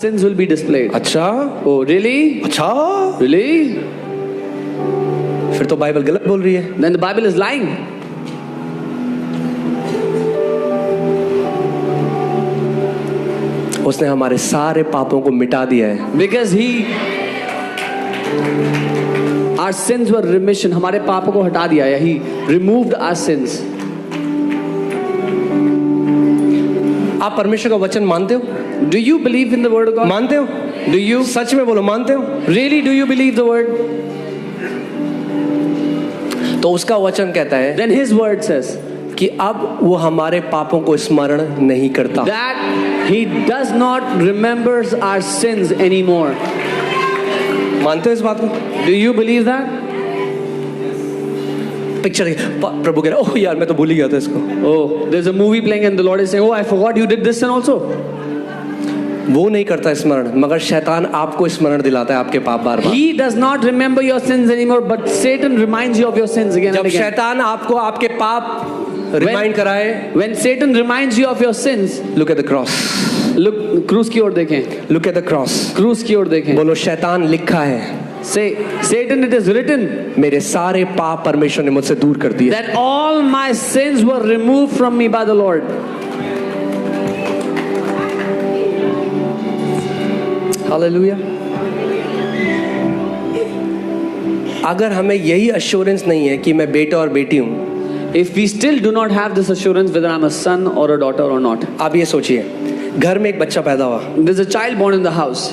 sins will be displayed. अच्छा, Oh, really? अच्छा, Really? फिर तो बाइबल गलत बोल रही है. Then the Bible is lying. उसने हमारे सारे पापों को मिटा दिया है. Because our sins were remission. हमारे पापों को हटा दिया है. He removed our sins. आप परमेश्वर का वचन मानते हो? Do you believe in the word of God? मानते हो? Do you? सच में बोलो, मानते हो? Really, do you believe the word? तो उसका वचन कहता है Then his word says कि अब वो हमारे पापों को स्मरण नहीं करता. that he does not remembers our sins anymore. मानते हो इस बात को? Do you believe that? Picture प्रभु कह रहा है, ओह यार मैं तो भूल ही गया था इसको. Oh, there's a movie playing and the Lord is saying, oh, I forgot you did this sin also. वो नहीं करता स्मरण, मगर शैतान आपको स्मरण दिलाता है आपके पाप बार बार. He does not remember your sins anymore, but Satan reminds you of your sins again जब and again. शैतान आपको आपके पाप रिमाइंड कराए, When Satan reminds you of your sins, look at the cross. look, क्रूस की ओर देखें. Look at the cross. क्रूस की ओर देखें. बोलो शैतान लिखा है, Say, Satan, it is written मेरे सारे पाप परमेश्वर ने मुझसे दूर कर दिए. that all my sins were removed from me by the Lord. Hallelujah. अगर हमें यही अश्योरेंस नहीं है कि मैं बेटा और बेटी हूं, If we still do not have this assurance whether I'm a son or a daughter or not, आप ये सोचिए, घर में एक बच्चा पैदा हुआ there's a child born in the house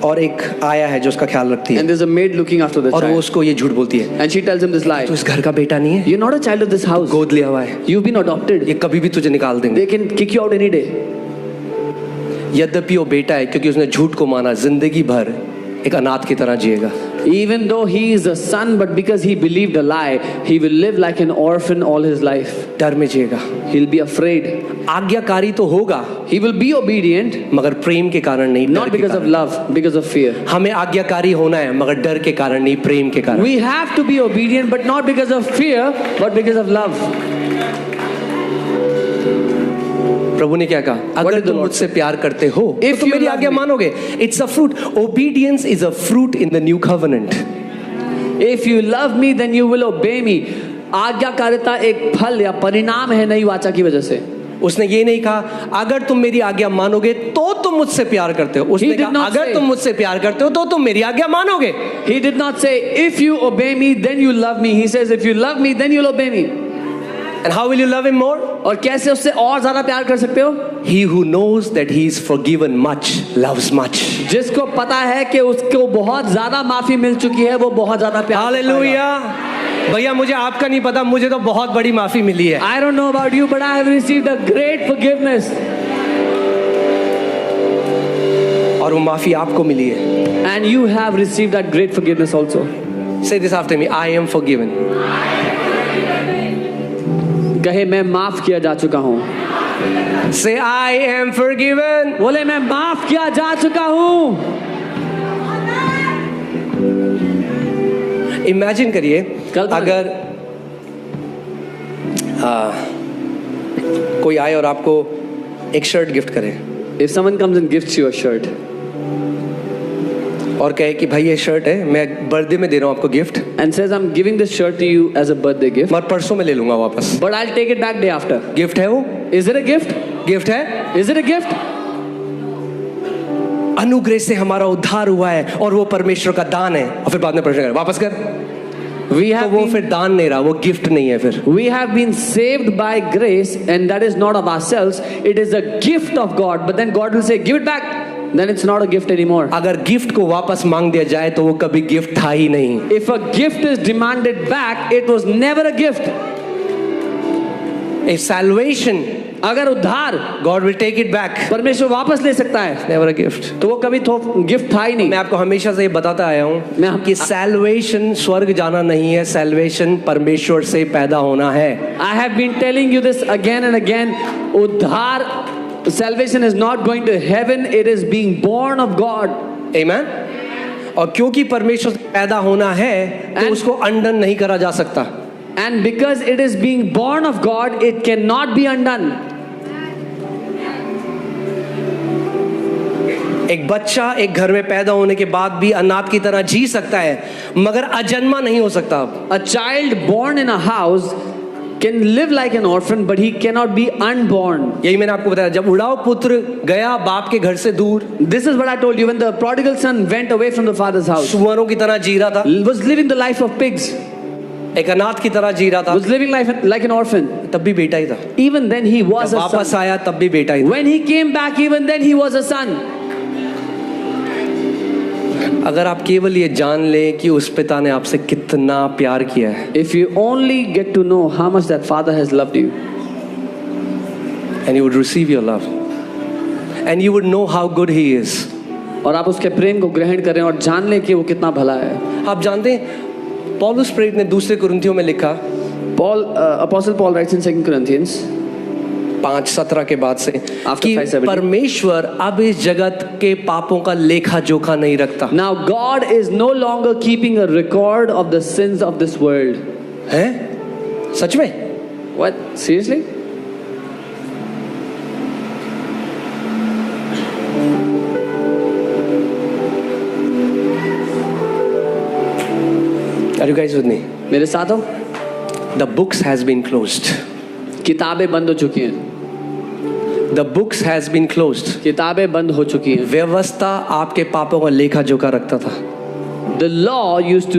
और एक आया है जो उसका ख्याल रखती है and there's a maid looking after the और वो child उसको ये झूठ बोलती है, and she tells him this lie. तू इस घर का बेटा नहीं है, You're not a child of this house. गोद लिया हुआ है, You've been adopted. ये कभी भी तुझे निकाल देंगे. They can kick you out any day. यद्यपि वो बेटा है, क्योंकि उसने झूठ को माना, जिंदगी भर एक अनाथ की तरह जिएगा. Even though he is a son, but because he believed a lie, he will live like an orphan all his life. डर में जिएगा. He'll be afraid. आज्ञाकारी तो होगा, He will be obedient, मगर प्रेम के कारण नहीं, डर not के because of कारण. love, because of fear. हमें आज्ञाकारी होना है, मगर डर के कारण नहीं, प्रेम के कारण. We have to be obedient, but not because of fear, but because of love. प्रभु ने क्या कहा? अगर तुम मुझसे प्यार करते हो तो तुम मेरी आज्ञा मानोगे. It's a fruit. Obedience is a fruit in the new covenant. If you love me, then you will obey me. आज्ञाकारिता एक फल या परिणाम है नई वाचा की वजह से. उसने ये नहीं कहा अगर तुम मेरी आज्ञा मानोगे तो तुम मुझसे प्यार करते हो. उसने कहा अगर तुम मुझसे प्यार करते हो तो तुम मेरी आज्ञा मानोगे. He did not say if you obey me then you love me. He says if you love me then you'll obey me. And how will you love him more? और कैसे उससे और ज्यादा प्यार कर सकते हो? He who knows that he is forgiven much loves much. जिसको पता है कि उसको बहुत ज्यादा माफी मिल चुकी है, वो बहुत ज्यादा प्यार. हालेलुया. भैया मुझे आपका नहीं पता, मुझे तो बहुत बड़ी माफी मिली है. I don't know about you, but I have received a great forgiveness. और वो माफी आपको मिली है. And you have received that great forgiveness also. Say this after me. I am forgiven. कहे मैं माफ किया जा चुका हूँ. Say I am forgiven. बोले मैं माफ किया जा चुका हूँ. इमेजिन करिए अगर कोई आए और आपको एक शर्ट गिफ्ट करे. If someone comes and gifts you a shirt और कहे कि भाई ये शर्ट है, मैं बर्थडे में दे रहा हूँ आपको gift, and says I'm giving this shirt to you as a birthday gift, मगर परसों में ले लूंगा वापस. but I'll take it back day after. Gift है वो? Is it a gift? Gift है? Is it a gift? अनुग्रह से हमारा उद्धार हुआ है और वो परमेश्वर का दान है. और फिर बाद में प्रश्न कर वापस कर. We तो have वो been, फिर दान नहीं रहा, वो गिफ्ट नहीं है. फिर we have been saved by grace, and that is not of ourselves. It is a gift of God. But then God will say, "Give it back." Then it's not a gift anymore. अगर gift को वापस मांग दिया जाए तो वो कभी gift था ही नहीं. If a gift is demanded back, it was never a gift. If salvation, अगर उद्धार God will take it back. परमेश्वर वापस ले सकता है, Never a gift. तो वो कभी गिफ्ट था ही नहीं. मैं आपको हमेशा से ये बताता आया हूँ कि सैल्वेशन स्वर्ग जाना नहीं है, सैल्वेशन परमेश्वर से पैदा होना है. I have been telling you this again and again. उद्धार, salvation is not going to heaven. It is being born of God. Amen. और क्योंकि परमेश्वर से पैदा होना है तो उसको अनडन नहीं करा जा सकता. And because it is being born of God, it cannot be undone. एक बच्चा एक घर में पैदा होने के बाद भी अनाथ की तरह जी सकता है, मगर अजन्मा नहीं हो सकता। A child born in a house can live like an orphan, but he cannot be unborn. यही मैंने आपको बताया, जब उड़ाव पुत्र गया बाप के घर से दूर, This is what I told you. When the prodigal son went away from the father's house, सुअरों की तरह जी रहा था, was living the life of pigs, एक अनाथ की तरह जी रहा था, was living life like an orphan. तब भी बेटा ही था। Even then he was जब a वापस son. आया तब भी बेटा ही था। When he came back, even then he was a son. अगर आप केवल ये जान लें कि उस पिता ने आपसे कितना प्यार किया है, If you only get to know how much that father has loved you, and you would receive your love, and you would know how good he is. और आप उसके प्रेम को ग्रहण करें और जान लें कि वो कितना भला है। आप जानते हैं पौलुस प्रेरित ने दूसरे कुरिन्थियों में लिखा, Apostle Paul writes in 2 Corinthians 5:17 के बाद से, After कि 5:17, परमेश्वर अब इस जगत के पापों का लेखा जोखा नहीं रखता Now God is no longer keeping a record of the sins of this world. है। सच में? What? Seriously? Are you guys with me? मेरे साथ हो? The books has been closed. किताबें बंद हो चुकी हैं। The books has been closed. किताबें बंद हो चुकी हैं। व्यवस्था आपके पापों का लेखा जोखा रखता था। The law used to